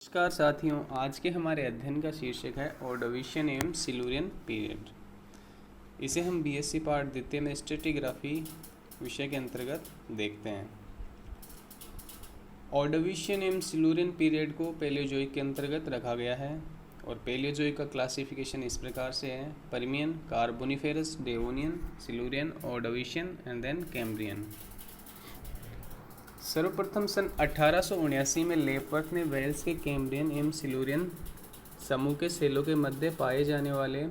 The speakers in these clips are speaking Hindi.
नमस्कार साथियों, आज के हमारे अध्ययन का शीर्षक है ऑर्डोविशियन एवं सिल्यूरियन पीरियड। इसे हम बीएससी पार्ट द्वितीय में स्ट्रेटिग्राफी विषय के अंतर्गत देखते हैं। ऑर्डोविशियन एवं सिल्यूरियन पीरियड को पैलियोजोइक के अंतर्गत रखा गया है और पैलियोजोइक का क्लासिफिकेशन इस प्रकार से है: Permian, Carboniferous, Devonian, Silurian, Ordovician and then Cambrian. सर्वप्रथम सन 1879 में लेपवर्थ ने वेल्स के कैम्ब्रियन एवं सिल्यूरियन समूह के सेलों के मध्य पाए जाने वाले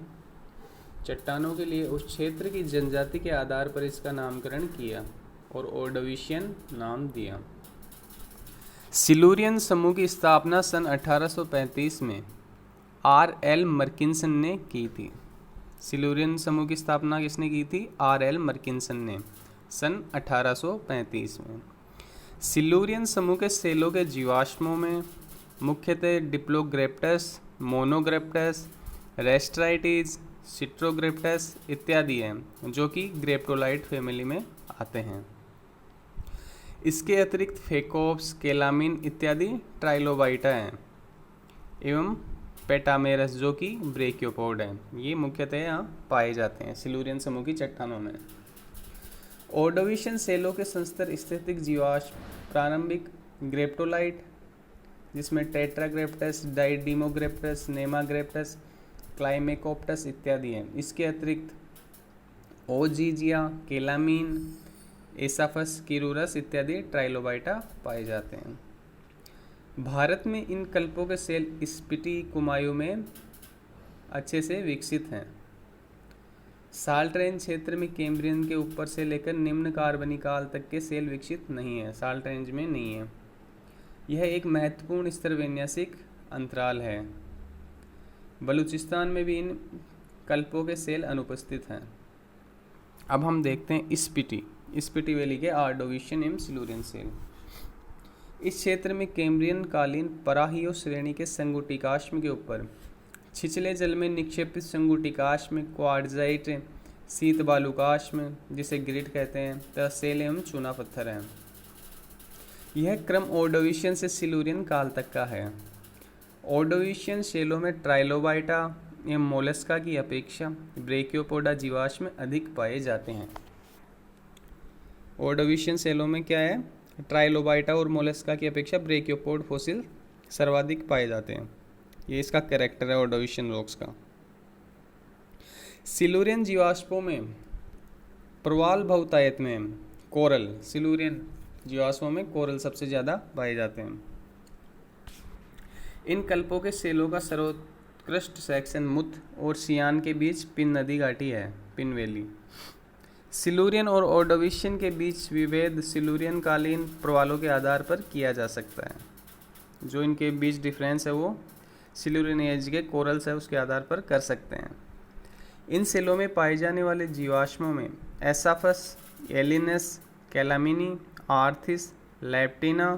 चट्टानों के लिए उस क्षेत्र की जनजाति के आधार पर इसका नामकरण किया और ऑर्डोविशियन नाम दिया। सिल्यूरियन समूह की स्थापना सन 1835 में R.L. मर्किन्सन ने की थी। सिल्यूरियन समूह की स्थापना किसने की थी? R.L. मर्किन्सन ने सन 1835 में। सिल्यूरियन समूह के सेलों के जीवाश्मों में मुख्यतः डिप्लोग्रेप्टस, मोनोग्रेप्टस, रेस्ट्राइटिस, सिट्रोग्रेप्टस इत्यादि हैं, जो कि ग्रेप्टोलाइट फैमिली में आते हैं। इसके अतिरिक्त फेकोप्स, केलामिन इत्यादि ट्राइलोबाइटा हैं एवं पेटामेरस जो कि ब्रेकियोपोड हैं। ये मुख्यतः यहाँ पाए जाते हैं सिल्यूरियन समूह की चट्टानों में। ऑर्डोविशियन सेलों के संस्तर स्थितिक जीवाश्म प्रारंभिक ग्रेप्टोलाइट, जिसमें टेट्राग्रेप्टस, डाइडीमोग्रेप्टस, नेमाग्रेप्टस, क्लाइमेकोप्टस इत्यादि हैं। इसके अतिरिक्त ओजीजिया, केलामीन, एसाफस, किरूरस इत्यादि ट्राइलोबाइटा पाए जाते हैं। भारत में इन कल्पों के सेल स्पीटी कुमायूं में अच्छे से विकसित हैं। साल्ट रेंज क्षेत्र में कैम्ब्रियन के ऊपर से लेकर निम्न कार्बनी काल तक के सेल विकसित नहीं है, साल्ट रेंज में नहीं है। यह एक महत्वपूर्ण स्तरविन्यासिक अंतराल है। बलूचिस्तान में भी इन कल्पों के सेल अनुपस्थित हैं। अब हम देखते हैं स्पीटी वैली के ऑर्डोविशियन एवं सिल्यूरियन सेल। इस क्षेत्र में कैम्ब्रियन कालीन पराहियो श्रेणी के संगुटिकाश्म के ऊपर छिछले जल में निक्षेपित संगुटिकाश्म, क्वार्ट्जाइट, शीत बालुकाश्म जिसे ग्रिट कहते हैं, तथा सेल एवं चूना पत्थर हैं। यह क्रम ऑर्डोविशियन से सिल्यूरियन काल तक का है। ऑर्डोविशियन सेलों में ट्राइलोबाइटा एवं मोलस्का की अपेक्षा ब्रेकियोपोडा जीवाश्म अधिक पाए जाते हैं। ऑर्डोविशियन सेलों में क्या है? ट्राइलोबाइटा और मोलस्का की अपेक्षा ब्रेकियोपोड फॉसिल सर्वाधिक पाए जाते हैं। ये इसका कैरेक्टर है ऑर्डोविशियन रॉक्स का। सिल्यूरियन जीवाश्मों में प्रवाल बहुतायत में कोरल, सिल्यूरियन जीवाश्मों में कोरल सबसे ज़्यादा पाए जाते हैं। इन कल्पों के सेलों का सर्वोत्कृष्ट सेक्शन मुथ और सियान के बीच पिन नदी घाटी है, पिन वैली। सिल्यूरियन और ऑर्डोविशियन के बीच विभेद सिल्यूरियन कालीन प्रवालों के आधार पर किया जा सकता है। जो इनके बीच डिफरेंस है वो सिल्यूरियन एज के कोरल्स है उसके आधार पर कर सकते हैं। इन सेलों में पाए जाने वाले जीवाश्मों में एसाफस, एलिनस, कैलामिनी, आर्थिस, लेप्टिना,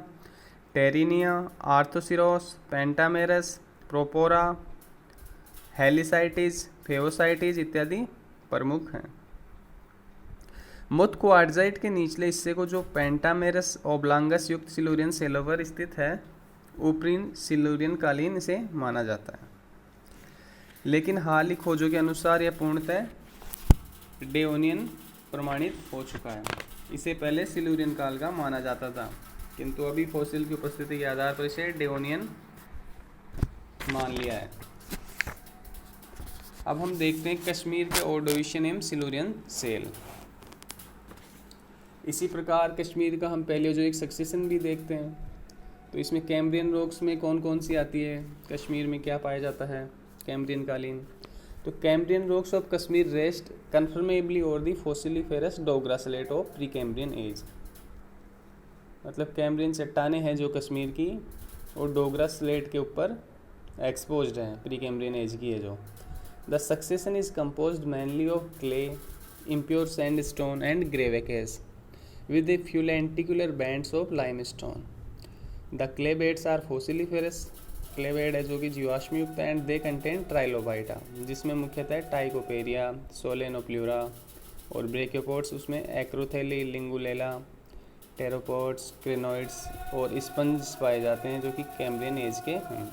टेरिनिया, आर्थोसिरोस, पेंटामेरस, प्रोपोरा, हेलिसाइटिस, फेवोसाइटिस इत्यादि प्रमुख हैं। मुथ क्वार्ट्जाइट के निचले हिस्से को जो पेंटामेरस ओब्लांगस युक्त सिल्यूरियन सेलों पर स्थित है, ऊपरी सिल्यूरियन कालीन से माना जाता है। लेकिन हाल ही खोजों के अनुसार यह पूर्णतः डेवोनियन प्रमाणित हो चुका है। इसे पहले सिल्यूरियन काल का माना जाता था, किंतु अभी फॉसिल की उपस्थिति के आधार पर इसे डेवोनियन मान लिया है। अब हम देखते हैं कश्मीर के ऑर्डोविशियन एवं सिल्यूरियन सेल। इसी प्रकार कश्मीर का हम पैलियोजोइक सक्सेशन भी देखते हैं। तो इसमें कैम्ब्रियन रॉक्स में कौन कौन सी आती है, कश्मीर में क्या पाया जाता है कैम्ब्रियन कालीन। तो Cambrian rocks of Kashmir rest conformably और the fossiliferous Dogra slate of Precambrian age. मतलब कैम्ब्रियन चट्टानें हैं जो कश्मीर की और डोगरा स्लेट के ऊपर एक्सपोज्ड हैं, प्री कैम्ब्रियन एज की है जो। The succession is composed mainly of clay, impure sandstone and greywackes with a few lenticular bands of limestone. The clay beds are fossiliferous. clay bed है जो कि जीवाश्म युक्त है, and they contain trilobita, जिसमें मुख्यतः टाइकोपेरिया, सोलेनोप्ल्यूरा और ब्रेकियोपोड्स उसमें एक्रोथेली, लिंगुलेला, टेरोपोड्स, क्रिनोइड्स और स्पंज पाए जाते हैं जो कि कैम्ब्रियन एज के हैं।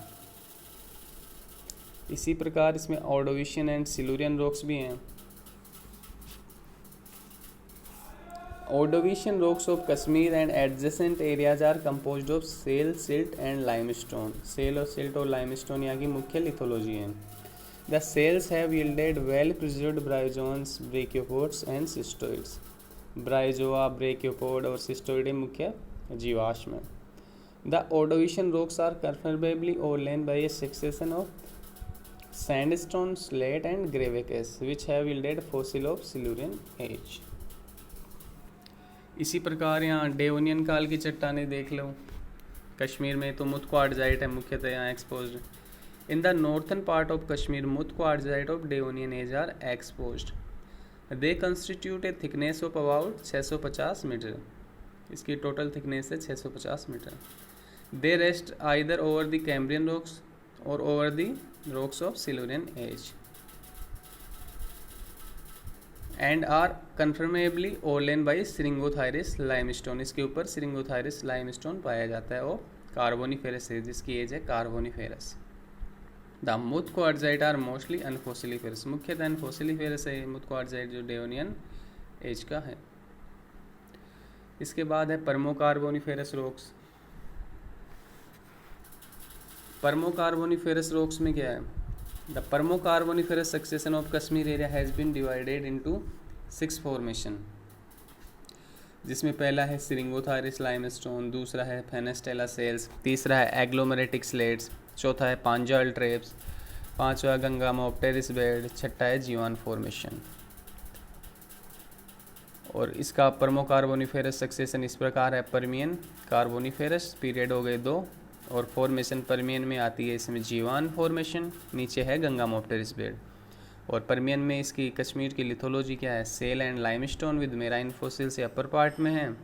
इसी प्रकार इसमें ऑर्डोविशियन एंड सिल्यूरियन रॉक्स भी हैं। Ordovician rocks of Kashmir and adjacent areas are composed of shale, silt and limestone. Shale और silt और limestone यहाँ की मुख्य लिथोलॉजी है। The shales have yielded well-preserved bryozoans, brachiopods and cystoids. ब्रायोजोआ, ब्रेकियोपोड और सिस्टोइड मुख्य जीवाश्म हैं। The Ordovician rocks are considerably overlain by a succession of sandstone, slate and gravitas, which have yielded fossil of Silurian age. इसी प्रकार यहाँ डेवोनियन काल की चट्टानें देख लो। कश्मीर में तो मुथ क्वार्टजाइट है मुख्यतः यहाँ exposed. In the northern part of Kashmir Muth quartzite of Devonian age are exposed. They constitute a thickness of about 650 metre. इसकी टोटल थिकनेस है 650 metre. They rest either over the Cambrian rocks or over the rocks of Silurian age and are conformably overlain by Syringothyris limestone. इसके ऊपर सिरिंगोथायरिस लाइमस्टोन पाया जाता है और कार्बोनिफेरस है जिसकी एज है Carboniferous. The Muth quartzite are mostly unfossiliferous. मुख्यतः अनफोसिलिफेरस है मुथ क्वार्टजाइट जो डेवोनियन एज का है। इसके बाद है परमोकार्बोनिफेरस रॉक्स। परमोकार्बोनिफेरस रॉक्स में क्या है? The Permo-Carboniferous succession of Kashmir area has been divided into 6 formation, जिसमें पहला है सिरिंगोथायरिस लाइमस्टोन, दूसरा है फेनेस्टेला सेल्स, तीसरा है एग्लोमेरेटिक स्लेट्स, चौथा है पांजाल ट्रेप्स, पांचवा गंगामोप्टेरिस बेड, छठा है जीवान फॉर्मेशन। और इसका परमो-कार्बोनिफेरस सक्सेशन इस प्रकार है। पर्मियन कार्बोनिफेरस पीरियड हो गए 2 और फॉर्मेशन पर्मियन में आती है इसमें जीवान फॉर्मेशन, नीचे है गंगामोप्टेरिस बेड। और पर्मियन में इसकी कश्मीर की लिथोलॉजी क्या है? Shale and limestone with marine fossil से अपर पार्ट में है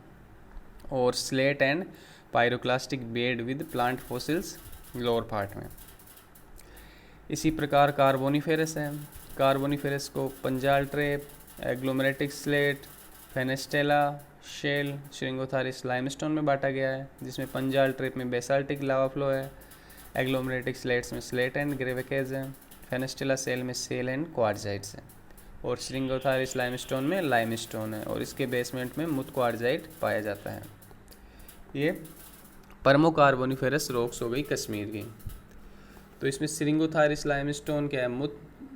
और slate and pyroclastic bed with plant fossils lower part में। इसी प्रकार कार्बोनिफेरस है। कार्बोनिफेरस को Panjal trap, agglomeratic slate, Fenestella shale, Syringothyris limestone में बांटा गया है, जिसमें पंजाल ट्रेप में बेसाल्टिक लावा फ्लो है, एग्लोमेरेटिक स्लेट्स में स्लेट एंड ग्रेविकेज है, फेनेस्टेला सेल में सेल एंड क्वार्टजाइट्स है और श्रिंगोथारिस लाइमस्टोन में लाइमस्टोन है और इसके बेसमेंट में मुथ क्वार्टजाइट पाया जाता है। ये परमोकार्बोनिफेरस रॉक्स हो गई कश्मीर की। तो इसमें श्रिंगोथारिस लाइमस्टोन क्या है?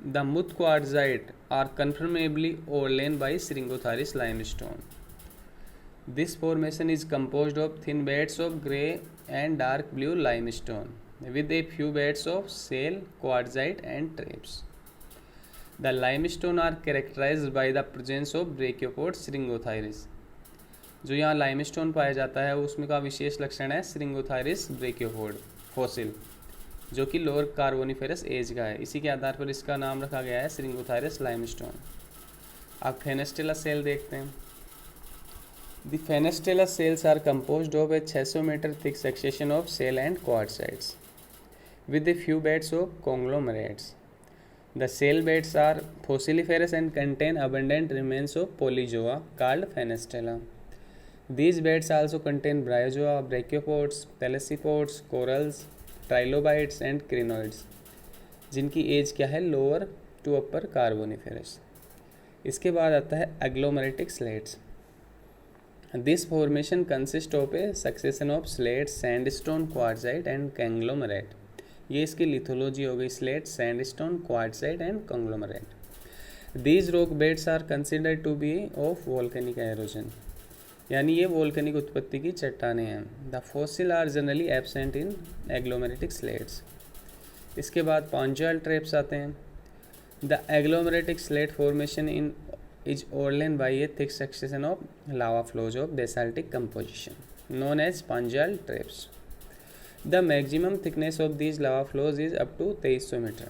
The Muth quartzite are conformably overlain by Syringothyris limestone. This formation is composed of thin beds of grey and dark blue limestone with a few beds of shale, quartzite and traps. The limestone are characterized by the presence of brachiopods श्रिंगोथायरिस। जो यहाँ लाइमस्टोन पाया जाता है उसमें का विशेष लक्षण है श्रिंगोथायरिस ब्रेकियोपोड फॉसिल, जो कि लोअर कार्बोनिफेरस एज का है। इसी के आधार पर इसका नाम रखा गया है श्रिंगोथायरिस लाइमस्टोन। अब फेनेस्टेला सेल देखते हैं। The Fenestella cells are composed of a 600 meter thick succession of shale and quartzites with a few beds of conglomerates. The shale beds are fossiliferous and contain abundant remains of polyzoa called Fenestella. These beds also contain bryozoa, brachiopods, pelecypods, corals, trilobites and crinoids, जिनकी एज क्या है? Lower to upper Carboniferous. इसके बाद आता है agglomeratic slates. This formation consists of a succession of slate, sandstone, quartzite and conglomerate. ये इसकी लिथोलॉजी हो गई, slate, sandstone, quartzite and conglomerate. These rock beds are considered to be of volcanic erosion, यानी ये वोल्केनिक उत्पत्ति की चट्टानें हैं। The fossil are generally absent in agglomeratic slates. इसके बाद पांजाल ट्रेप्स आते हैं। The agglomeratic slate formation is overlain by a thick succession of lava flows of basaltic composition known as Panjal traps. The maximum thickness of these lava flows is up to 2300 meter.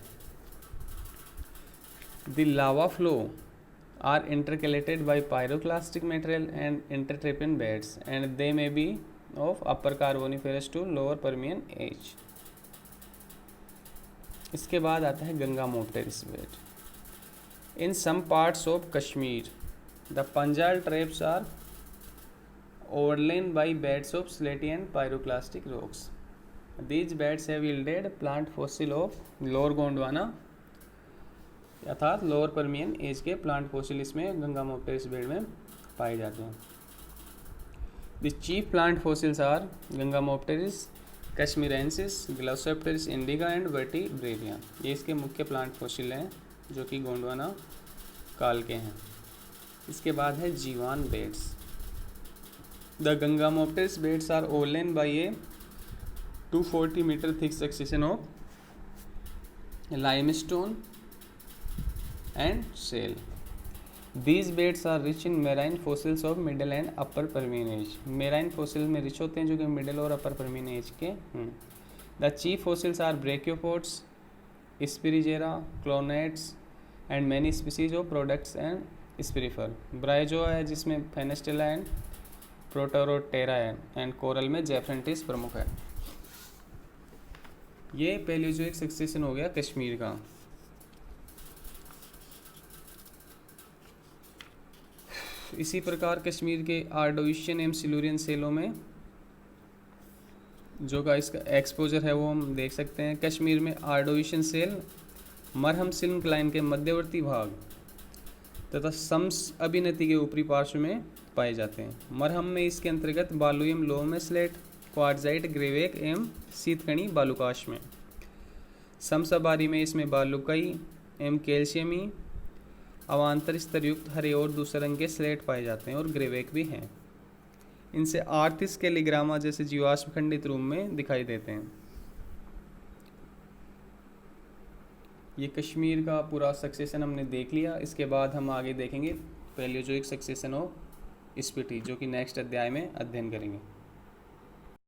The lava flow are intercalated by pyroclastic material and intertrapen beds, and they may be of upper Carboniferous to lower Permian age. इसके बाद आता है गंगामोप्टेरिस bed. In some parts of Kashmir, the Panjal traps are overlain by beds of slaty and pyroclastic rocks. These beds have yielded plant fossil of lower Gondwana अर्थात लोअर परमियन एज के प्लांट फॉसिल इसमें गंगामोप्टेरिस बेड में पाए जाते हैं। The chief plant fossils are Gangamopteris, kashmirensis, Glossopteris indica and Vertebraria. ये इसके मुख्य प्लांट फॉसिल हैं जो कि गोंडवाना काल के हैं। इसके बाद है Zewan beds. The Gangamopteris beds are overlain by a 240 metre thick succession of limestone and shale. These beds are rich in marine fossils of middle and upper Permian age. Marine fossils में rich होते हैं जो कि middle और upper Permian age के हैं। The chief fossils are brachiopods, Spirigera, clonates and many species of products and spirifer. Bryozoa है जिसमें Phenestella and Protorotera है and coral में Japhantis प्रमुख है। ये पैलियोजोइक सक्सेशन हो गया कश्मीर का। इसी प्रकार कश्मीर के आर्डोइशियन एवं सिलूरियन सेलों में जो का इसका एक्सपोजर है वो हम देख सकते हैं। कश्मीर में आर्डोइशियन सेल मरहम सिल्कलाइन के मध्यवर्ती भाग तथा सम्स अभिनति के ऊपरी पार्श्व में पाए जाते हैं। मरहम में इसके अंतर्गत बालू एवं लोह में स्लेट, क्वार्टजाइट, ग्रेवेक एवं शीतकणी बालुकाश में। सम्सबारी में इसमें बालुकई एवं कैल्शियमी अवांतर स्तर युक्त हरे और दूसरे रंग के स्लेट पाए जाते हैं और ग्रेवेक भी हैं। इनसे आर्थिस के लिग्रामा जैसे जीवाश्म खंडित रूप में दिखाई देते हैं। ये कश्मीर का पूरा सक्सेशन हमने देख लिया। इसके बाद हम आगे देखेंगे पैलियोजोइक सक्सेशन ऑफ स्पीटी जो कि नेक्स्ट अध्याय में अध्ययन करेंगे।